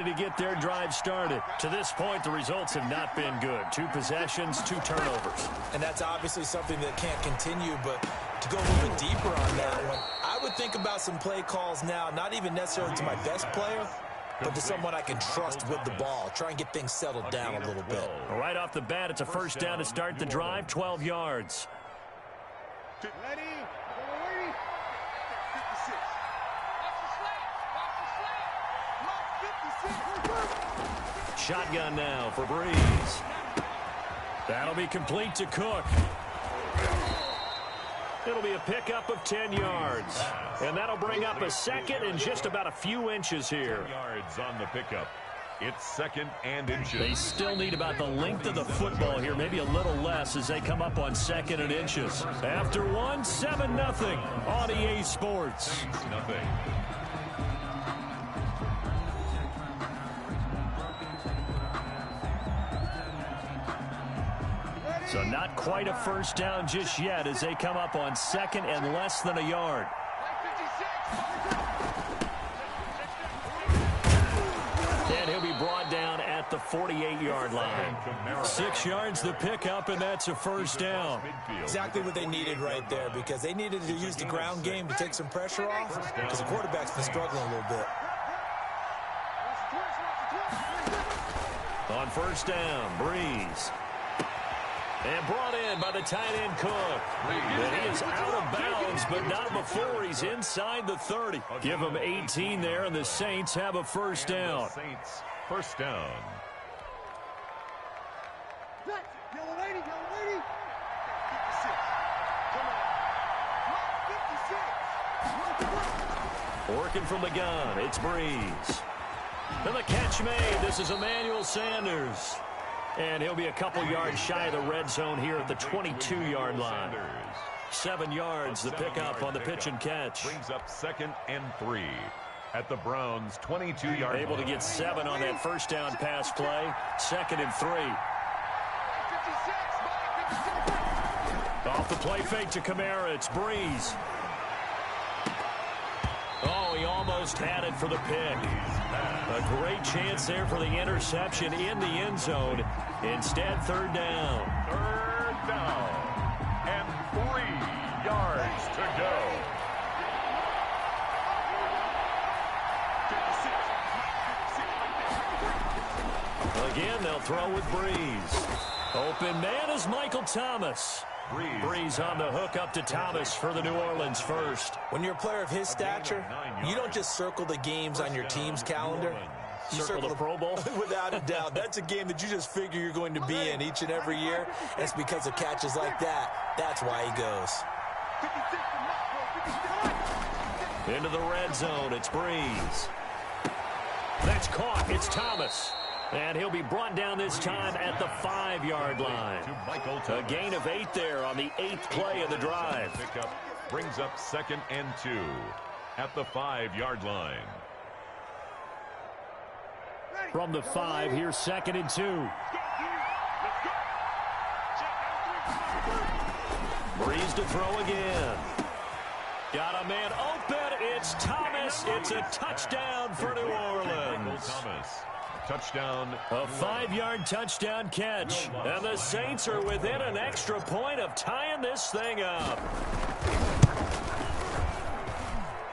to get their drive started. To this point, the results have not been good. 2 possessions, 2 turnovers. And that's obviously something that can't continue, but to go a little bit deeper on that one, I would think about some play calls now, not even necessarily to my best player, but to someone I can trust with the ball. Try and get things settled down a little bit. Right off the bat, it's a first down to start the drive, 12 yards. Ready? Shotgun now for Breeze. That'll be complete to Cook. It'll be a pickup of 10 yards. And that'll bring up a second and just about a few inches here. 10 yards on the pickup. It's second and inches. They still need about the length of the football here, maybe a little less as they come up on second and inches. After one, 7-0 on EA Sports. Nothing. So not quite a first down just yet as they come up on second and less than a yard. And he'll be brought down at the 48-yard line. 6 yards the pickup, and that's a first down. Exactly what they needed right there, because they needed to use the ground game to take some pressure off, because the quarterback's been struggling a little bit. On first down, Breeze. And brought in by the tight end Cook. And he is out of bounds, but not before he's inside the 30. Give him 18 there, and the Saints have a first down. Saints, first down. Yellow lady. 56. Come on. 56. Working from the gun, it's Breeze. And the catch made. This is Emmanuel Sanders. And he'll be a couple yards shy of the red zone here at the 22-yard line. 7 yards, the pickup on the pitch and catch. Brings up second and 3 at the Browns' 22-yard line. Able to get 7 on that first down pass play. Second and 3. Off the play fake to Kamara, it's Breeze. Oh, he almost had it for the pick. A great chance there for the interception in the end zone. Instead, third down. Third down. And 3 yards to go. Again, they'll throw with Breeze. Open man is Michael Thomas. Breeze on the hook up to Thomas for the New Orleans first. When you're a player of his stature, you don't just circle the games on your team's calendar. You Circle the Pro Bowl? Without a doubt. That's a game that you just figure you're going to be in each and every year. And it's because of catches like that. That's why he goes. Into the red zone, it's Breeze. That's caught, it's Thomas. And he'll be brought down this time at the 5-yard line. A gain of 8 there on the 8th play of the drive. Pickup brings up second and 2 at the 5-yard line. From the 5, here's second and 2. Breeze to throw again. Got a man open. It's Thomas. It's a touchdown for New Orleans. Thomas. Touchdown. A 5-yard touchdown catch. And the Saints are within an extra point of tying this thing up.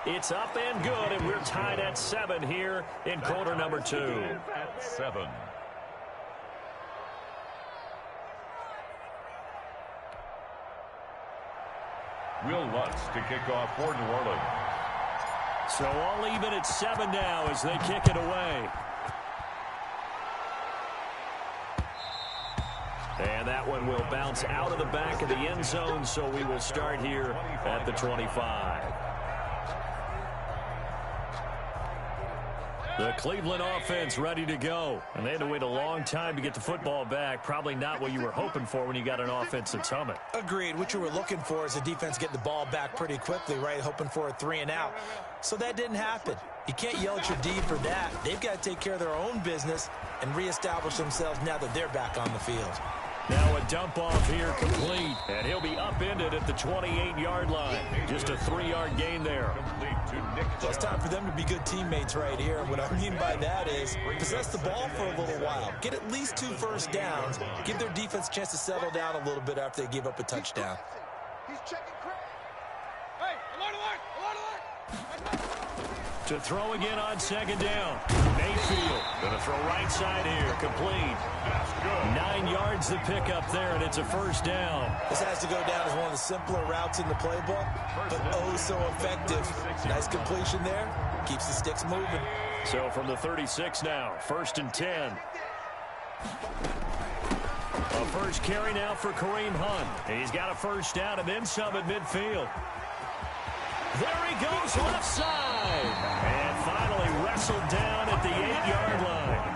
It's up and good, and we're tied at 7 here in quarter number 2. At 7. Will Lutz to kick off for New Orleans. So all even at 7 now as they kick it away. And that one will bounce out of the back of the end zone, so we will start here at the 25. The Cleveland offense ready to go. And they had to wait a long time to get the football back. Probably not what you were hoping for when you got an offense that's humming. Agreed. What you were looking for is the defense getting the ball back pretty quickly, right? Hoping for a 3 and out. So that didn't happen. You can't yell at your D for that. They've got to take care of their own business and reestablish themselves now that they're back on the field. Now a dump off here complete. And he'll be upended at the 28-yard line. Just a 3-yard gain there. Well, it's time for them to be good teammates right here. What I mean by that is possess the ball for a little while. Get at least 2 first downs. Give their defense a chance to settle down a little bit after they give up a touchdown. He's checking credit. Hey, alert, alert, alert, alert. To throw again on 2nd down. Mayfield going to throw right side here. Complete. 9 yards to pick up there, and it's a 1st down. This has to go down as one of the simpler routes in the playbook, but oh so effective. Nice completion there. Keeps the sticks moving. So from the 36 now, 1st and 10. A first carry now for Kareem Hunt. He's got a 1st down and then some at midfield. There he goes, left side. And finally wrestled down at the 8-yard line.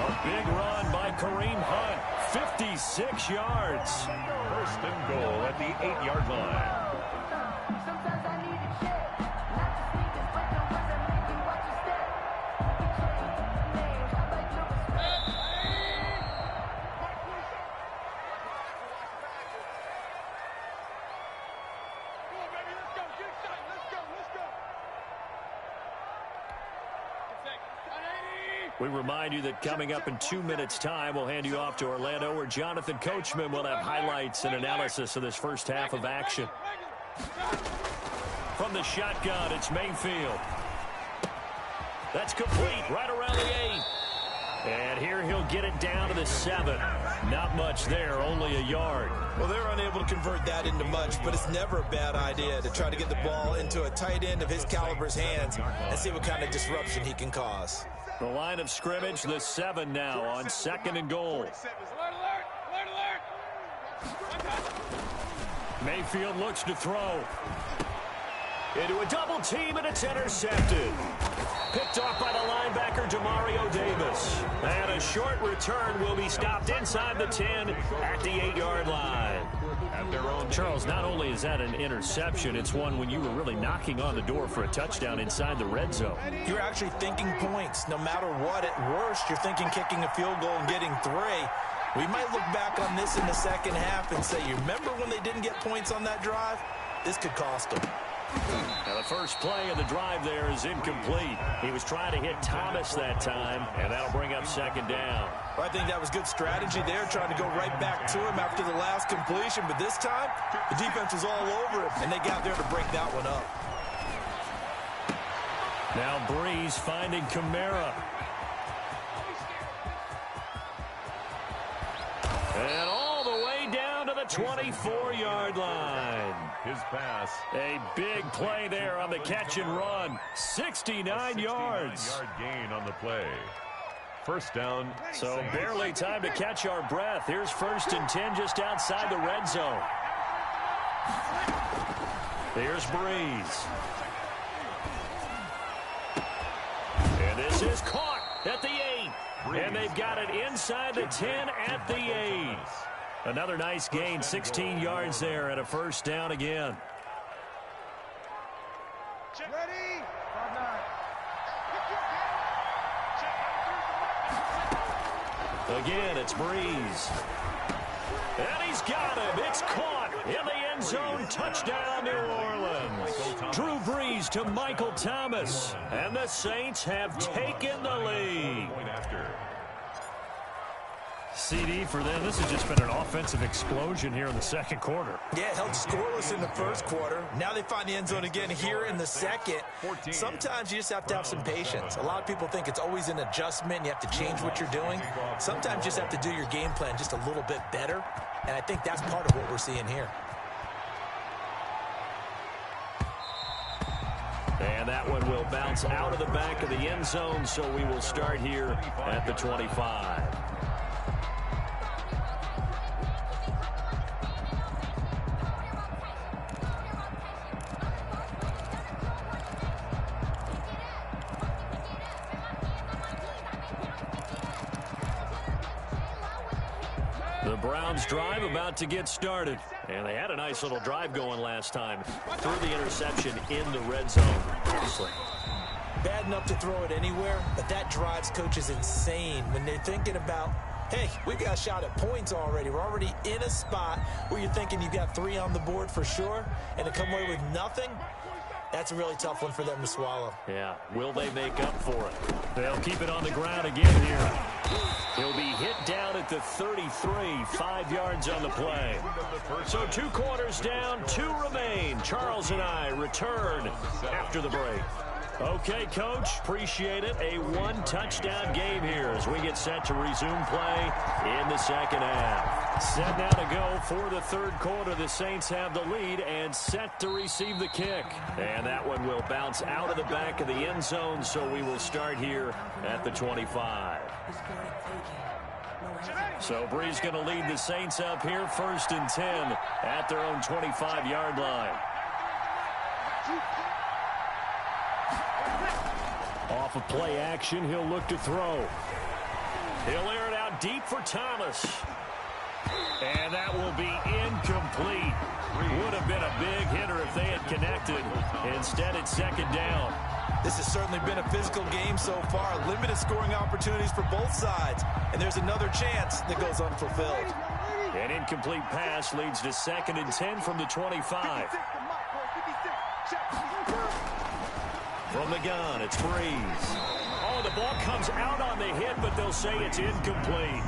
A big run by Kareem Hunt. 56 yards. 1st and goal at the 8-yard line. We remind you that coming up in 2 minutes' time, we'll hand you off to Orlando, where Jonathan Coachman will have highlights and analysis of this first half of action. From the shotgun, it's Mayfield. That's complete, right around the 8. And here he'll get it down to the 7. Not much there, only a yard. Well, they're unable to convert that into much, but it's never a bad idea to try to get the ball into a tight end of his caliber's hands and see what kind of disruption he can cause. The line of scrimmage, the 7 now on 2nd and goal. Alert, alert, alert, alert. Mayfield looks to throw. Into a double team, and it's intercepted. Picked off by the linebacker, Demario Davis. And a short return will be stopped inside the 10 at the 8-yard line. Charles, not only is that an interception, it's one when you were really knocking on the door for a touchdown inside the red zone. You're actually thinking points. No matter what, at worst, you're thinking kicking a field goal and getting 3. We might look back on this in the second half and say, you remember when they didn't get points on that drive? This could cost them. Now the first play of the drive there is incomplete. He was trying to hit Thomas that time, and that'll bring up 2nd down. Well, I think that was good strategy there, trying to go right back to him after the last completion. But this time, the defense was all over him, and they got there to break that one up. Now Breeze finding Kamara. And all the way down to the 24-yard line. His pass. A big play there on the catch and run. 69 yards. 69-yard gain on the play. 1st down. So barely time to catch our breath. Here's 1st and 10 just outside the red zone. Here's Breeze. And this is caught at the 8. And they've got it inside the 10 at the 8. Another nice gain, 16 yards there, and a 1st down again. Ready? Again, it's Breeze. And he's got him. It's caught in the end zone. Touchdown, New Orleans. Drew Brees to Michael Thomas. And the Saints have taken the lead. CD for them. This has just been an offensive explosion here in the 2nd quarter. Yeah, it held scoreless in the 1st quarter. Now they find the end zone again here in the 2nd. Sometimes you just have to have some patience. A lot of people think it's always an adjustment. You have to change what you're doing. Sometimes you just have to do your game plan just a little bit better. And I think that's part of what we're seeing here. And that one will bounce out of the back of the end zone, so we will start here at the 25. The Browns drive about to get started. And they had a nice little drive going last time. Threw the interception in the red zone. Bad enough to throw it anywhere, but that drives coaches insane when they're thinking about Hey, we've got a shot at points already. We're already in a spot where you're thinking you've got 3 on the board for sure, and to come away with nothing, that's a really tough one for them to swallow. Yeah, will they make up for it? They'll keep it on the ground again here. He'll be hit down at the 33, 5 yards on the play. So 2 quarters down, 2 remain. Charles and I return after the break. Okay, Coach, appreciate it. A 1-touchdown game here as we get set to resume play in the second half. Set now to go for the third quarter. The Saints have the lead and set to receive the kick. And that one will bounce out of the back of the end zone, so we will start here at the 25. So Brees going to lead the Saints up here, 1st and 10 at their own 25-yard line. Off of play action, he'll look to throw. He'll air it out deep for Thomas. And that will be incomplete. Would have been a big hitter if they had connected. Instead, it's 2nd down. This has certainly been a physical game so far. Limited scoring opportunities for both sides. And there's another chance that goes unfulfilled. An incomplete pass leads to 2nd and 10 from the 25. From the gun, it's Brees. Oh, the ball comes out on the hit, but they'll say it's incomplete.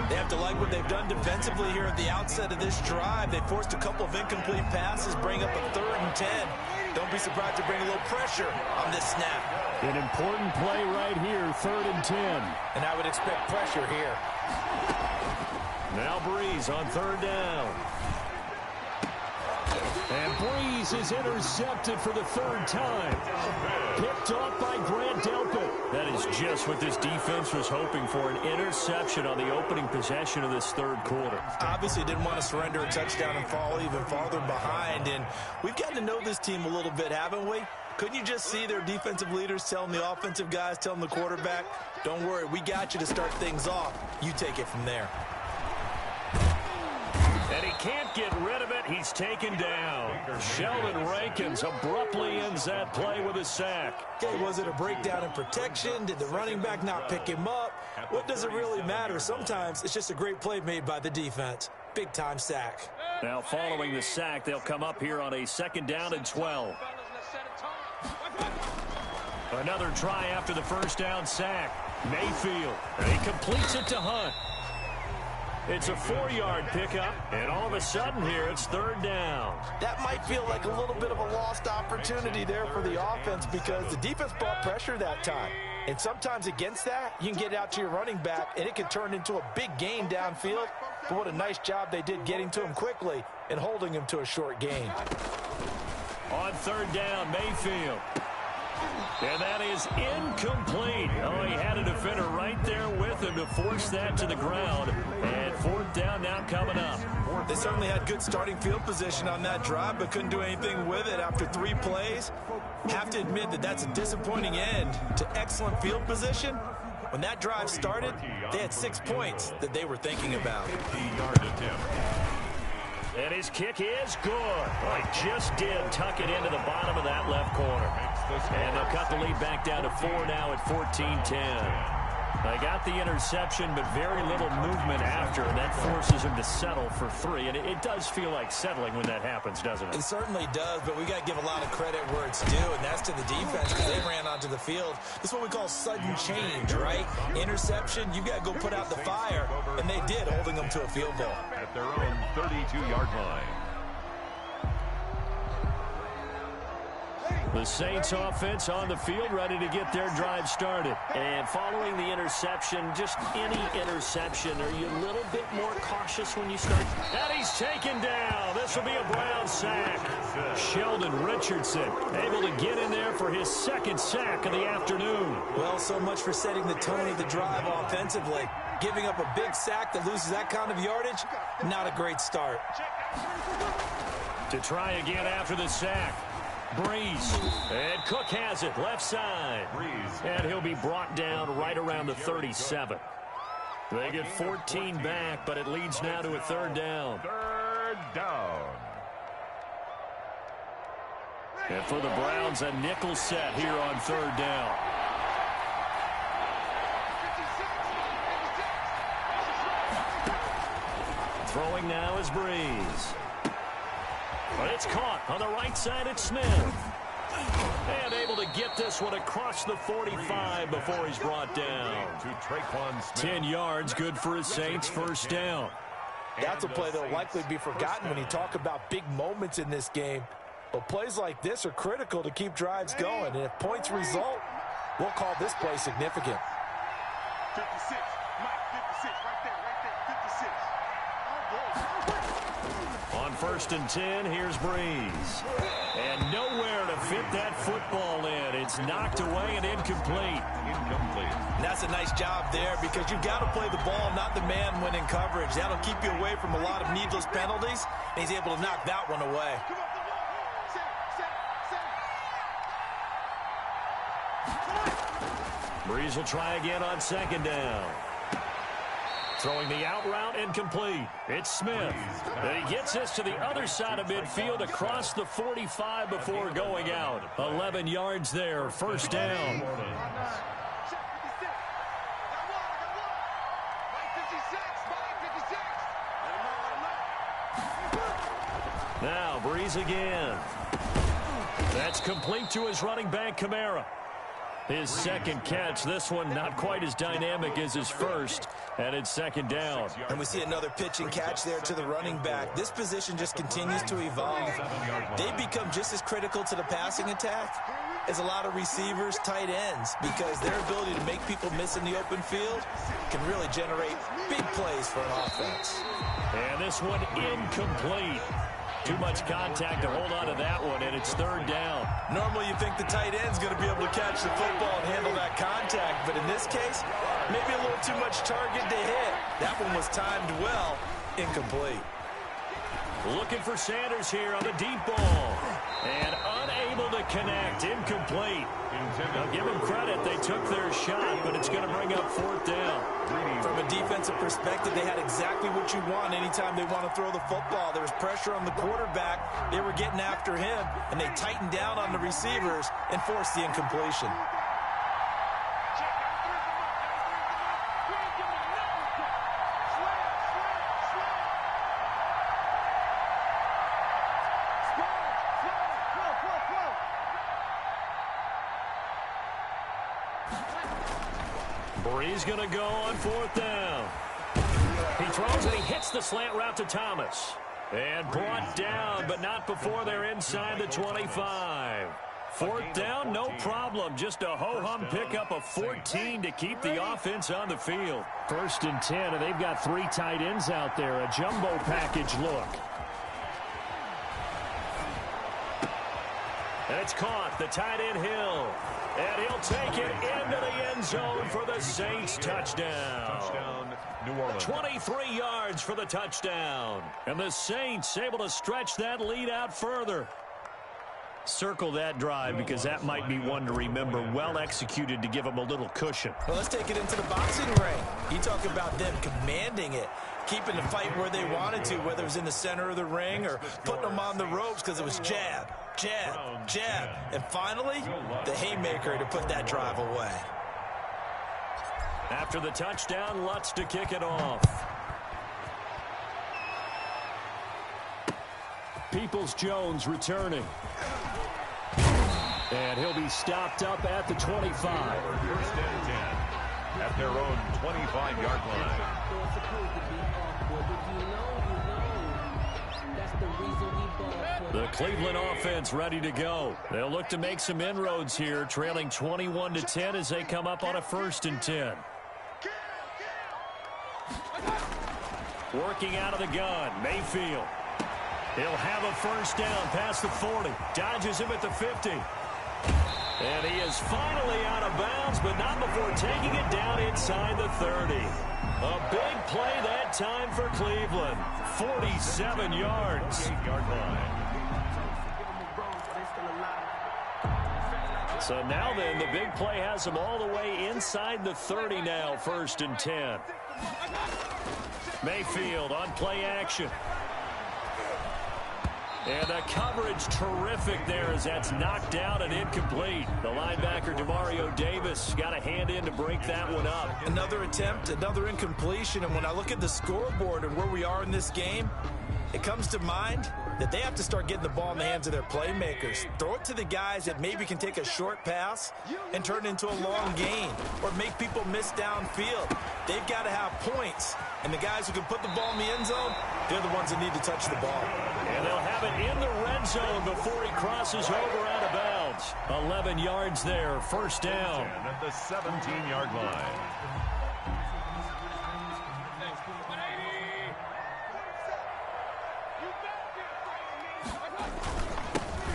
They have to like what they've done defensively here at the outset of this drive. They forced a couple of incomplete passes, bring up a 3rd and 10. Don't be surprised to bring a little pressure on this snap. An important play right here, 3rd and 10. And I would expect pressure here. Now Brees on 3rd down. And Brees is intercepted for the 3rd time. Picked off by Grant Delpit. That is just what this defense was hoping for, an interception on the opening possession of this 3rd quarter. Obviously didn't want to surrender a touchdown and fall even farther behind. And we've gotten to know this team a little bit, haven't we? Couldn't you just see their defensive leaders telling the offensive guys, telling the quarterback, don't worry, we got you to start things off. You take it from there. And he can't get rid of it. He's taken down. Sheldon Rankins abruptly ends that play with a sack. Okay, was it a breakdown in protection? Did the running back not pick him up? What does it really matter? Sometimes it's just a great play made by the defense. Big-time sack. Now following the sack, they'll come up here on a 2nd down and 12. Another try after the 1st down sack. Mayfield. And he completes it to Hunt. It's a 4-yard pickup, and all of a sudden here, it's 3rd down. That might feel like a little bit of a lost opportunity there for the offense because the defense brought pressure that time. And sometimes against that, you can get out to your running back, and it can turn into a big gain downfield. But what a nice job they did getting to him quickly and holding him to a short gain. On 3rd down, Mayfield. And that is incomplete. Oh, he had a defender right there with him to force that to the ground. And 4th down now coming up. They certainly had good starting field position on that drive, but couldn't do anything with it after 3 plays. Have to admit that that's a disappointing end to excellent field position. When that drive started, they had 6 points that they were thinking about. 50-yard attempt. And his kick is good. Oh, he just did tuck it into the bottom of that left corner. And they'll cut the lead back down to 4 now at 14-10. They got the interception, but very little movement after, and that forces him to settle for 3. And it does feel like settling when that happens, doesn't it? It certainly does, but we got to give a lot of credit where it's due, and that's to the defense because they ran onto the field. This is what we call sudden change, right? Interception, you got to go put out the fire, and they did, holding them to a field goal. At their own 32-yard line. The Saints offense on the field, ready to get their drive started. And following the interception, just any interception, are you a little bit more cautious when you start? And he's taken down. This will be a Brown sack. Sheldon Richardson able to get in there for his 2nd sack of the afternoon. Well, so much for setting the tone of the drive offensively. Giving up a big sack that loses that kind of yardage, not a great start. To try again after the sack. Brees, and Cook has it, left side. And he'll be brought down right around the 37. They get 14 back, but it leads now to a 3rd down. 3rd down. And for the Browns, a nickel set here on 3rd down. Throwing now is Breeze. But it's caught on the right side. It's Smith. And able to get this one across the 45 before he's brought down. 10 yards, good for his Saints, first down. That's a play that will likely be forgotten when you talk about big moments in this game. But plays like this are critical to keep drives going. And if points result, we'll call this play significant. 56, Mike, 56, right there, 56. On first and 10, here's Breeze. And nowhere to fit that football in. It's knocked away and incomplete. And that's a nice job there because you've got to play the ball, not the man when in coverage. That'll keep you away from a lot of needless penalties, and he's able to knock that one away. Breeze will try again on second down. Throwing the out route, incomplete. It's Smith. And he gets this to the other side of midfield across the 45 before going out. 11 yards there, first down. Now Breeze again. That's complete to his running back, Kamara. His second catch, this one not quite as dynamic as his first, and it's second down. And we see another pitch and catch there to the running back. This position just continues to evolve. They become just as critical to the passing attack as a lot of receivers, tight ends, because their ability to make people miss in the open field can really generate big plays for an offense. And this one incomplete. Too much contact to hold on to that one, and it's third down. Normally you think the tight end's going to be able to catch the football and handle that contact, but in this case, maybe a little too much target to hit. That one was timed well, incomplete. Looking for Sanders here on the deep ball. And unable to connect, incomplete. Now give them credit, they took their shot, but it's going to bring up fourth down. From a defensive perspective, they had exactly what you want anytime they want to throw the football. There was pressure on the quarterback. They were getting after him, and they tightened down on the receivers and forced the incompletion. Breeze going to go on fourth down. He throws and he hits the slant route to Thomas. And brought down, but not before they're inside the 25. Fourth down, no problem. Just a ho-hum pickup of 14 to keep the offense on the field. First and 10, and they've got three tight ends out there. A jumbo package look. And it's caught. The tight end Hill. And he'll take it into the end zone for the Saints touchdown. Touchdown, New Orleans. 23 yards for the touchdown. And the Saints able to stretch that lead out further. Circle that drive because that might be one to remember. Well executed to give them a little cushion. Well, let's take it into the boxing ring. You talk about them commanding it, keeping the fight where they wanted to, whether it was in the center of the ring or putting them on the ropes because it was jab, jab, jab. And finally, the haymaker to put that drive away. After the touchdown, Lutz to kick it off. Peoples-Jones returning. And he'll be stopped up at the 25. First and 10 at their own 25-yard line. The Cleveland offense ready to go. They'll look to make some inroads here, trailing 21-10 as they come up on a first and 10. Working out of the gun, Mayfield. He'll have a first down past the 40. Dodges him at the 50. And he is finally out of bounds, but not before taking it down inside the 30. A big play that time for Cleveland. 47 yards. 8-yard line. So now then, the big play has him all the way inside the 30 now, first and 10. Mayfield on play action. And the coverage terrific there as that's knocked down and incomplete. The linebacker, Demario Davis, got a hand in to break that one up. Another attempt, another incompletion. And when I look at the scoreboard and where we are in this game, it comes to mind that they have to start getting the ball in the hands of their playmakers. Throw it to the guys that maybe can take a short pass and turn it into a long gain or make people miss downfield. They've got to have points. And the guys who can put the ball in the end zone, they're the ones that need to touch the ball. And they'll have it in the red zone before he crosses over out of bounds. 11 yards there, first down. At the 17-yard line.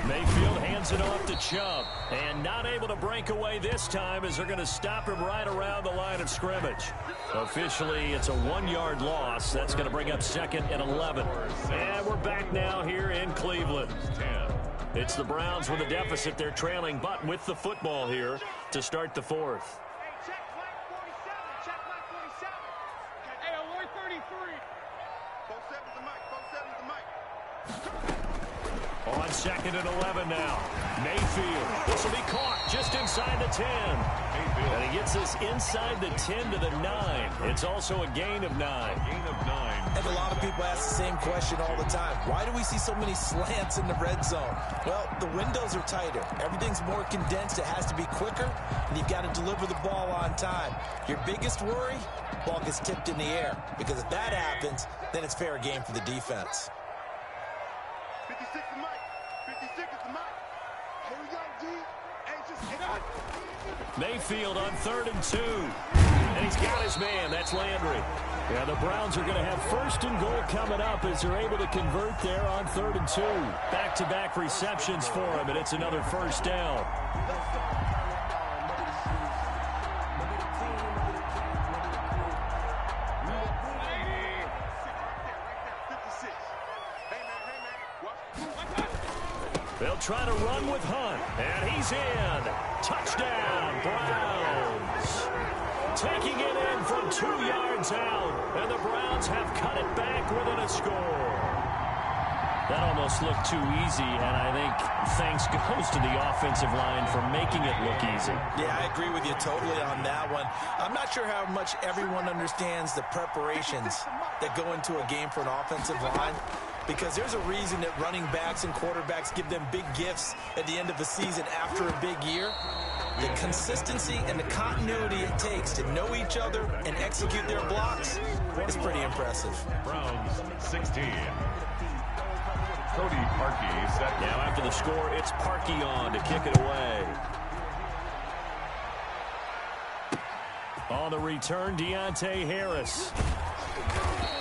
Mayfield hands it off to Chubb. And not able to break away this time as they're going to stop him right around the line of scrimmage. Officially, it's a 1-yard loss. That's going to bring up 2nd and 11. And we're back now here in Cleveland. It's the Browns with a deficit. They're trailing, but with the football here to start the 4th. Check flag 47. Check flag 47. Hey, alert 33. 47's the mic. 47's the mic. On 2nd and 11 now. Mayfield. This will be caught just inside the 10. And he gets us inside the 10 to the 9. It's also a gain of 9. Gain of 9. And a lot of people ask the same question all the time. Why do we see so many slants in the red zone? Well, the windows are tighter. Everything's more condensed. It has to be quicker, and you've got to deliver the ball on time. Your biggest worry, ball gets tipped in the air. Because if that happens, then it's fair game for the defense. 56 the mic. 56 is the mic. Here we go, D. Hey, just hit on. Mayfield on 3rd and 2. And he's got his man. That's Landry. Yeah, the Browns are going to have 1st and goal coming up as they're able to convert there on 3rd and 2. Back-to-back receptions for him, and it's another first down. They'll try to run with Hunt, and he's in. Touchdown, Browns. Taking it in from 2 yards out, and the Browns have cut it back within a score. That almost looked too easy, and I think thanks goes to the offensive line for making it look easy. Yeah, I agree with you totally on that one. I'm not sure how much everyone understands the preparations that go into a game for an offensive line, because there's a reason that running backs and quarterbacks give them big gifts at the end of the season after a big year. The consistency and the continuity it takes to know each other and execute their blocks is pretty impressive. Browns 16. Cody Parkey set. Now after the score, it's Parkey on to kick it away. On the return, Deontay Harris.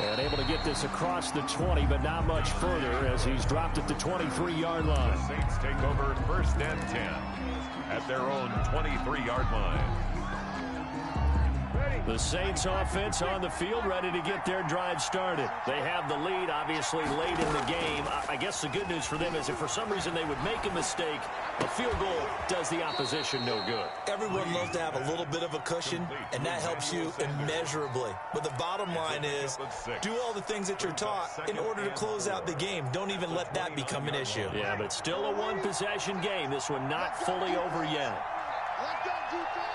And able to get this across the 20, but not much further as he's dropped at the 23-yard line. The Saints take over 1st and 10 at their own 23-yard line. The Saints offense on the field, ready to get their drive started. They have the lead, obviously, late in the game. I guess the good news for them is if for some reason they would make a mistake, a field goal does the opposition no good. Everyone loves to have a little bit of a cushion, and that helps you immeasurably. But the bottom line is, do all the things that you're taught in order to close out the game. Don't even let that become an issue. Yeah, but still a one-possession game. This one not fully over yet. Let's go, defense.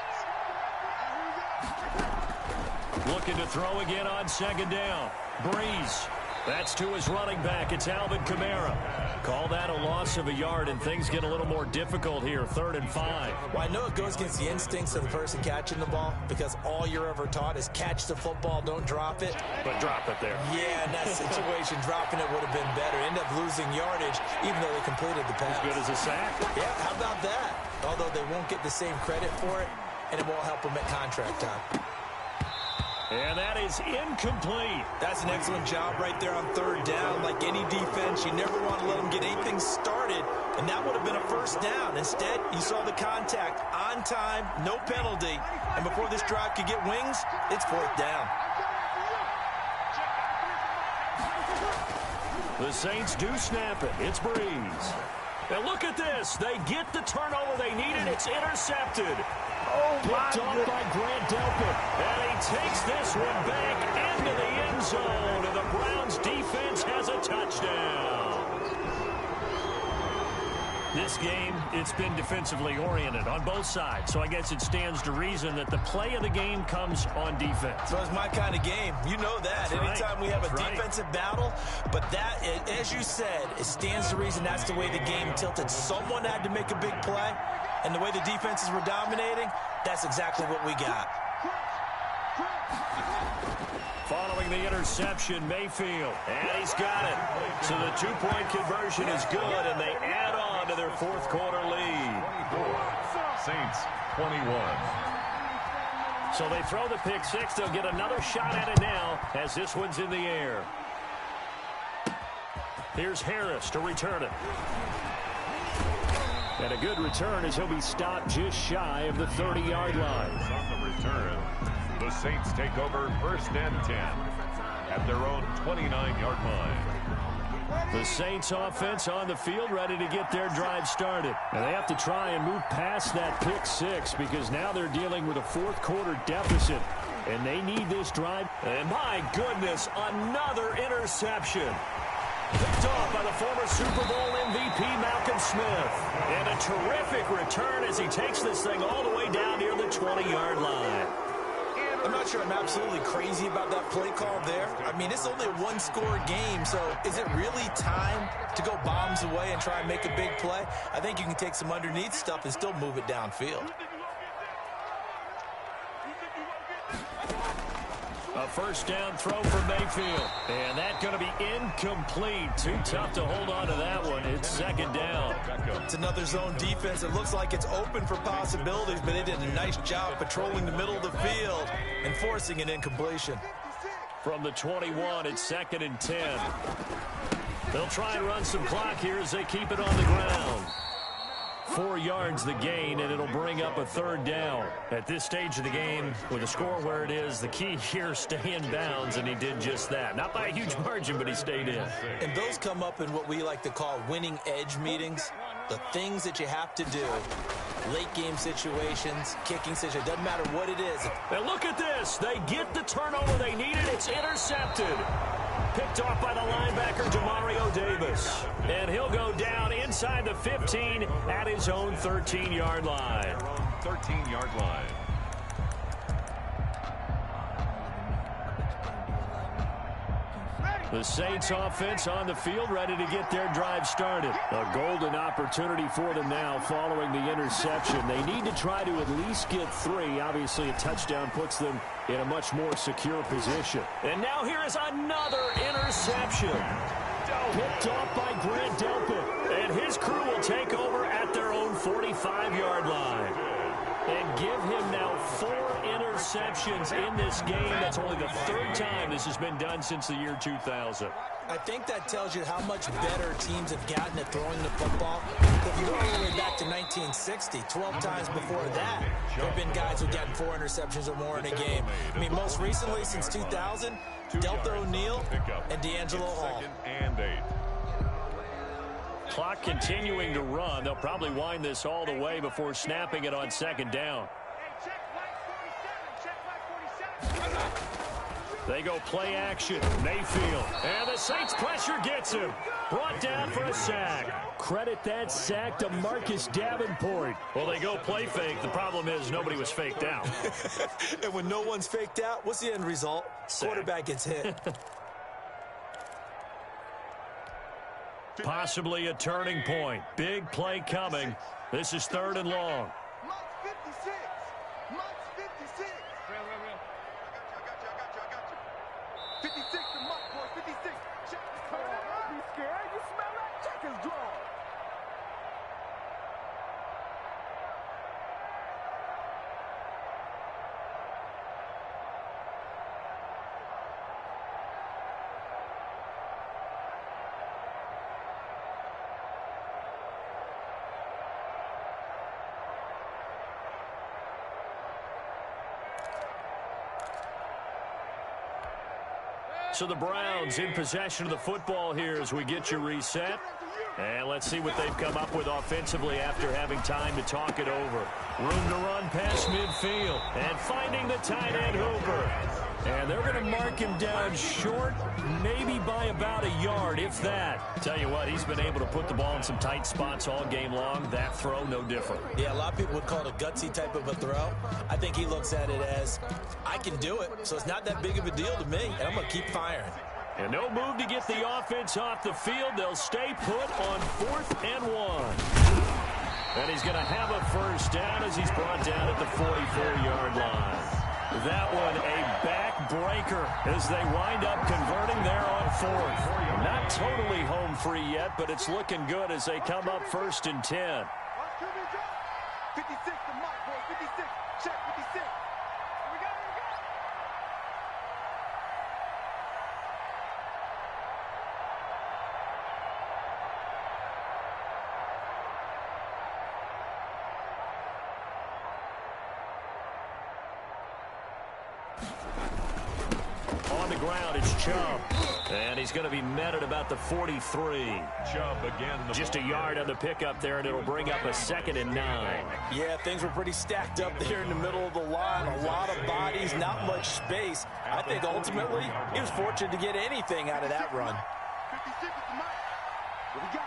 Looking to throw again on 2nd down. Breeze. That's to his running back. It's Alvin Kamara. Call that a loss of a yard, and things get a little more difficult here. 3rd and 5. Well, I know it goes against the instincts of the person catching the ball because all you're ever taught is catch the football, don't drop it. But drop it there. Yeah, in that situation, dropping it would have been better. End up losing yardage, even though they completed the pass. As good as a sack. Yeah, how about that? Although they won't get the same credit for it, and it won't help them at contract time. And that is incomplete. That's an excellent job right there on 3rd down. Like any defense, you never want to let them get anything started, and that would have been a first down. Instead, you saw the contact on time, no penalty, and before this drive could get wings, it's 4th down. The Saints do snap it. It's Breeze. And look at this. They get the turnover they needed. It's intercepted. Picked off by Grant Delpit. And he takes this one back into the end zone. And the Browns defense has a touchdown. This game, it's been defensively oriented on both sides, so I guess it stands to reason that the play of the game comes on defense. So it's my kind of game. You know that. That's Anytime right. we have That's a right. defensive battle, but that, as you said, it stands to reason that's the way the game tilted. Someone had to make a big play, and the way the defenses were dominating, that's exactly what we got. Following the interception, Mayfield, and he's got it. So the two-point conversion is good, and they add on to their fourth quarter lead. 24. Saints 21. So they throw the pick six. They'll get another shot at it now as this one's in the air. Here's Harris to return it. And a good return as he'll be stopped just shy of the 30-yard line. On the return, the Saints take over 1st and 10 at their own 29-yard line. The Saints offense on the field ready to get their drive started. And they have to try and move past that pick six because now they're dealing with a fourth quarter deficit. And they need this drive. And my goodness, another interception. Picked off by the former Super Bowl MVP Malcolm Smith. And a terrific return as he takes this thing all the way down near the 20-yard line. I'm not sure I'm absolutely crazy about that play call there. I mean, it's only a one-score game, so is it really time to go bombs away and try and make a big play? I think you can take some underneath stuff and still move it downfield. A first down throw for Mayfield. And that's going to be incomplete. Too tough to hold on to that one. It's second down. It's another zone defense. It looks like it's open for possibilities, but they did a nice job patrolling the middle of the field and forcing an incompletion. From the 21, it's 2nd and 10. They'll try and run some clock here as they keep it on the ground. 4 yards the gain, and it'll bring up a third down. At this stage of the game, with the score where it is, the key here, stay in bounds, and he did just that. Not by a huge margin, but he stayed in. And those come up in what we like to call winning edge meetings. The things that you have to do. Late game situations, kicking situations, doesn't matter what it is. And look at this. They get the turnover they needed. It's intercepted. Picked off by the linebacker, Demario Davis. And he'll go down inside the 15 at his own 13-yard line. 13-yard line. The Saints offense on the field ready to get their drive started. A golden opportunity for them now following the interception. They need to try to at least get 3. Obviously, a touchdown puts them in a much more secure position. And now here is another interception. Picked off by Grant Delpit. And his crew will take over at their own 45-yard line. And give him now 4 interceptions in this game. That's only the 3rd time this has been done since the year 2000. I think that tells you how much better teams have gotten at throwing the football. If you go all the way back to 1960, 12 times before that, there have been guys who've gotten 4 interceptions or more in a game. I mean, most recently, since 2000, Delta O'Neal and D'Angelo Hall. 2nd and 8. Clock continuing to run. They'll probably wind this all the way before snapping it on 2nd down. They go play action. Mayfield. And the Saints pressure gets him. Brought down for a sack. Credit that sack to Marcus Davenport. Well, they go play fake. The problem is nobody was faked out. And when no one's faked out, what's the end result? Sack. Quarterback gets hit. Possibly a turning point. Big play coming. This is 3rd and long. Mike's 56. Mike's 56. I got you. 56 to Mike, boys. 56. Check. Don't be scared. You smell that? Check his draw. So the Browns in possession of the football here as we get you reset. And let's see what they've come up with offensively after having time to talk it over. Room to run past midfield. And finding the tight end Hooper. And And they're going to mark him down short, maybe by about a yard, if that. Tell you what, he's been able to put the ball in some tight spots all game long. That throw, no different. Yeah, a lot of people would call it a gutsy type of a throw. I think he looks at it as, I can do it, so it's not that big of a deal to me, and I'm going to keep firing. And no move to get the offense off the field. They'll stay put on 4th and 1. And he's going to have a first down as he's brought down at the 44-yard line. That one a backbreaker as they wind up converting there on 4th. Not totally home free yet, but it's looking good as they come up 1st and 10. 56 to Mike, boy. 56. Check 56. Here we go. On the ground, it's Chubb. And he's going to be met at about the 43. Chubb again. Just a yard on the pickup there, and it'll bring up a 2nd and 9. Yeah, things were pretty stacked up there in the middle of the line. A lot of bodies, not much space. I think ultimately he was fortunate to get anything out of that run. 56 to Mike. What we got?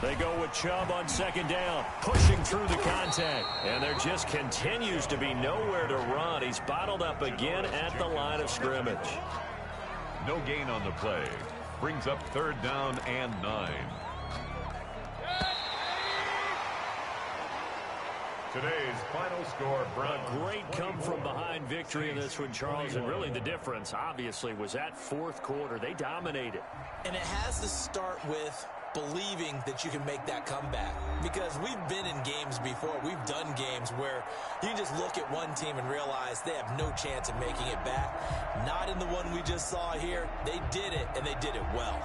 They go with Chubb on 2nd down, pushing through the contact. And there just continues to be nowhere to run. He's bottled up again at the line of scrimmage. No gain on the play. Brings up 3rd down and 9. Today's final score, Browns. A great come-from-behind victory in this one, Charles. And really the difference, obviously, was that 4th quarter. They dominated. And it has to start with believing that you can make that comeback. Because we've been in games before. We've done games where you just look at one team and realize they have no chance of making it back. Not in the one we just saw here. They did it, and they did it well.